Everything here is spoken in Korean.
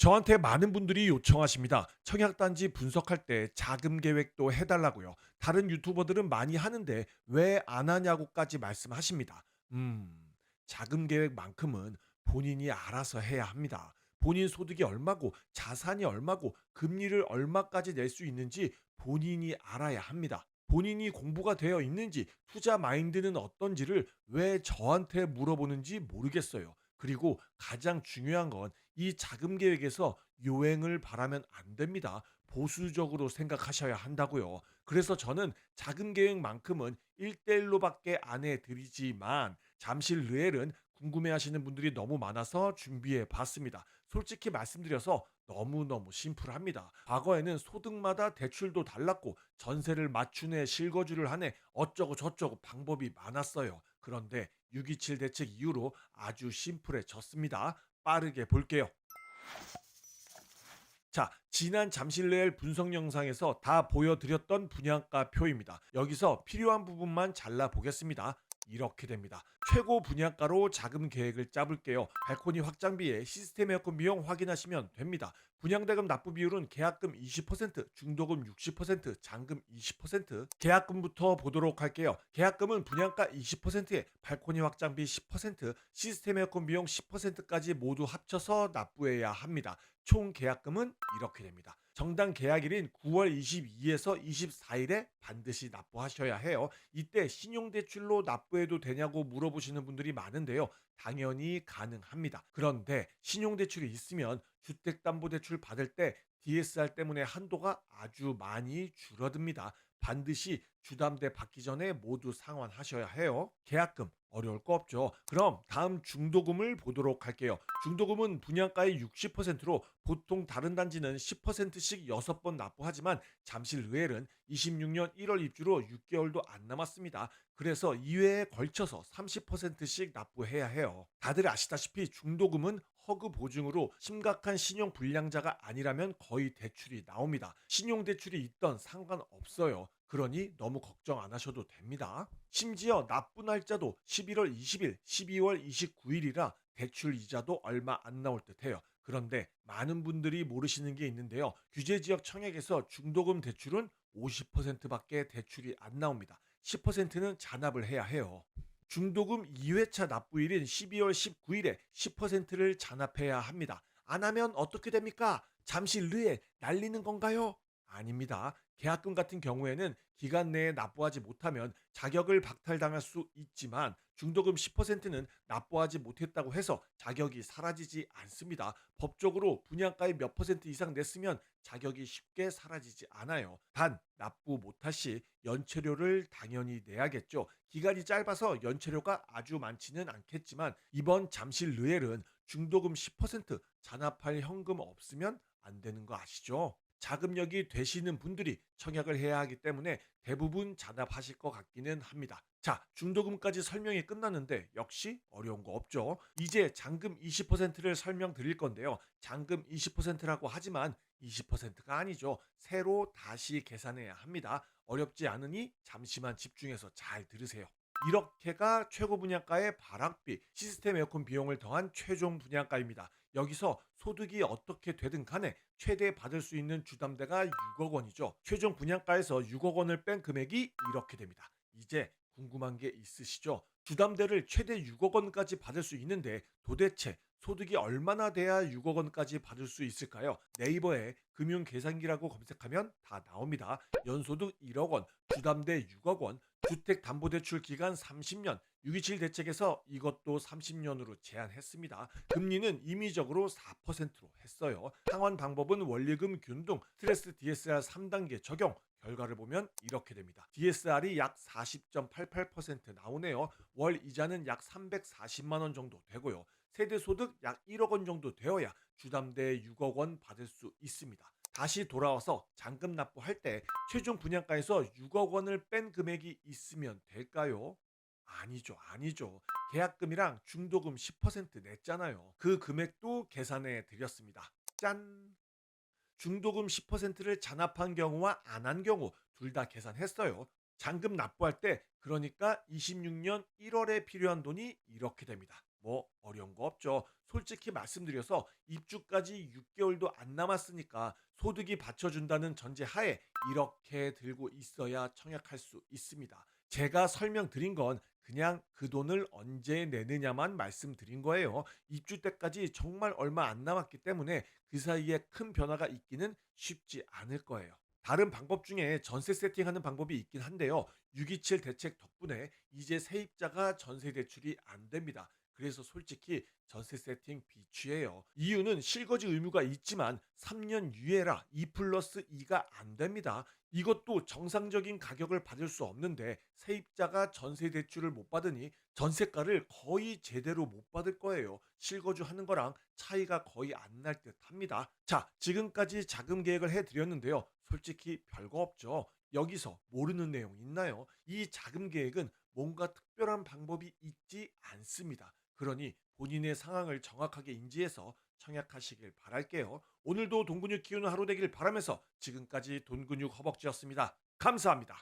저한테 많은 분들이 요청하십니다. 청약단지 분석할 때 자금 계획도 해달라고요. 다른 유튜버들은 많이 하는데 왜 안 하냐고까지 말씀하십니다. 자금 계획만큼은 본인이 알아서 해야 합니다. 본인 소득이 얼마고 자산이 얼마고 금리를 얼마까지 낼 수 있는지 본인이 알아야 합니다. 본인이 공부가 되어 있는지 투자 마인드는 어떤지를 왜 저한테 물어보는지 모르겠어요. 그리고 가장 중요한 건 이 자금 계획에서 요행을 바라면 안 됩니다. 보수적으로 생각하셔야 한다고요. 그래서 저는 자금 계획만큼은 1대1로밖에 안 해드리지만 잠실 르엘은 궁금해하시는 분들이 너무 많아서 준비해 봤습니다. 솔직히 말씀드려서 너무너무 심플합니다. 과거에는 소득마다 대출도 달랐고 전세를 맞춘 애 실거주를 한 애 어쩌고 저쩌고 방법이 많았어요. 그런데 6.27 대책 이후로 아주 심플해졌습니다. 빠르게 볼게요. 자, 지난 잠실레엘 분석 영상에서 다 보여드렸던 분양가 표입니다. 여기서 필요한 부분만 잘라 보겠습니다. 이렇게 됩니다. 최고 분양가로 자금 계획을 짜볼게요. 발코니 확장비에 시스템 에어컨 비용 확인하시면 됩니다. 분양대금 납부 비율은 계약금 20%, 중도금 60%, 잔금 20%. 계약금부터 보도록 할게요. 계약금은 분양가 20%에 발코니 확장비 10%, 시스템 에어컨 비용 10%까지 모두 합쳐서 납부해야 합니다. 총 계약금은 이렇게 됩니다. 정당 계약일인 9월 22에서 24일에 반드시 납부하셔야 해요. 이때 신용대출로 납부해도 되냐고 물어보시는 분들이 많은데요. 당연히 가능합니다. 그런데 신용대출이 있으면 주택담보대출 받을 때 DSR 때문에 한도가 아주 많이 줄어듭니다. 반드시 주담대 받기 전에 모두 상환하셔야 해요. 계약금 어려울 거 없죠. 그럼 다음 중도금을 보도록 할게요. 중도금은 분양가의 60%로 보통 다른 단지는 10%씩 6번 납부하지만 잠실 르엘은 26년 1월 입주로 6개월도 안 남았습니다. 그래서 2회에 걸쳐서 30%씩 납부해야 해요. 다들 아시다시피 중도금은 허그 보증으로 심각한 신용 불량자가 아니라면 거의 대출이 나옵니다. 신용 대출이 있던 상관없어요. 그러니 너무 걱정 안 하셔도 됩니다. 심지어 납부 날짜도 11월 20일, 12월 29일이라 대출 이자도 얼마 안 나올 듯해요. 그런데 많은 분들이 모르시는 게 있는데요. 규제지역 청약에서 중도금 대출은 50%밖에 대출이 안 나옵니다. 10%는 잔압을 해야 해요. 중도금 2회차 납부일인 12월 19일에 10%를 잔압해야 합니다. 안 하면 어떻게 됩니까? 잠시 르에 날리는 건가요? 아닙니다. 계약금 같은 경우에는 기간 내에 납부하지 못하면 자격을 박탈당할 수 있지만 중도금 10%는 납부하지 못했다고 해서 자격이 사라지지 않습니다. 법적으로 분양가의 몇 퍼센트 이상 냈으면 자격이 쉽게 사라지지 않아요. 단 납부 못할 시 연체료를 당연히 내야겠죠. 기간이 짧아서 연체료가 아주 많지는 않겠지만 이번 잠실 르엘은 중도금 10% 잔압할 현금 없으면 안 되는 거 아시죠? 자금력이 되시는 분들이 청약을 해야 하기 때문에 대부분 잔압하실 것 같기는 합니다. 자, 중도금까지 설명이 끝났는데 역시 어려운 거 없죠. 이제 잔금 20%를 설명드릴 건데요. 잔금 20%라고 하지만 20%가 아니죠. 새로 다시 계산해야 합니다. 어렵지 않으니 잠시만 집중해서 잘 들으세요. 이렇게가 최고 분양가의 발악비, 시스템 에어컨 비용을 더한 최종 분양가입니다. 여기서 소득이 어떻게 되든 간에 최대 받을 수 있는 주담대가 6억 원이죠. 최종 분양가에서 6억 원을 뺀 금액이 이렇게 됩니다. 이제 궁금한 게 있으시죠? 주담대를 최대 6억 원까지 받을 수 있는데 도대체 소득이 얼마나 돼야 6억 원까지 받을 수 있을까요? 네이버에 금융계산기라고 검색하면 다 나옵니다. 연소득 1억 원, 주담대 6억 원, 주택담보대출 기간 30년, 6.27 대책에서 이것도 30년으로 제한했습니다. 금리는 임의적으로 4%로 했어요. 상환 방법은 원리금 균등, 스트레스 DSR 3단계 적용. 결과를 보면 이렇게 됩니다. DSR이 약 40.88% 나오네요. 월 이자는 약 340만 원 정도 되고요. 세대 소득 약 1억 원 정도 되어야 주담대 6억 원 받을 수 있습니다. 다시 돌아와서 잔금 납부할 때 최종 분양가에서 6억 원을 뺀 금액이 있으면 될까요? 아니죠, 아니죠. 계약금이랑 중도금 10% 냈잖아요. 그 금액도 계산해 드렸습니다. 짠! 중도금 10%를 잔압한 경우와 안 한 경우 둘 다 계산했어요. 잔금 납부할 때 그러니까 26년 1월에 필요한 돈이 이렇게 됩니다. 뭐 어려운 거 없죠. 솔직히 말씀드려서 입주까지 6개월도 안 남았으니까 소득이 받쳐준다는 전제 하에 이렇게 들고 있어야 청약할 수 있습니다. 제가 설명드린 건 그냥 그 돈을 언제 내느냐만 말씀드린 거예요. 입주 때까지 정말 얼마 안 남았기 때문에 그 사이에 큰 변화가 있기는 쉽지 않을 거예요. 다른 방법 중에 전세 세팅하는 방법이 있긴 한데요. 627 대책 덕분에 이제 세입자가 전세 대출이 안 됩니다. 그래서 솔직히 전세 세팅 비추예요. 이유는 실거주 의무가 있지만 3년 유예라 2 플러스 2가 안 됩니다. 이것도 정상적인 가격을 받을 수 없는데 세입자가 전세 대출을 못 받으니 전세가를 거의 제대로 못 받을 거예요. 실거주 하는 거랑 차이가 거의 안 날 듯 합니다. 자, 지금까지 자금 계획을 해드렸는데요. 솔직히 별거 없죠. 여기서 모르는 내용 있나요? 이 자금 계획은 뭔가 특별한 방법이 있지 않습니다. 그러니 본인의 상황을 정확하게 인지해서 청약하시길 바랄게요. 오늘도 돈 근육 키우는 하루 되길 바라면서 지금까지 돈 근육 허벅지였습니다. 감사합니다.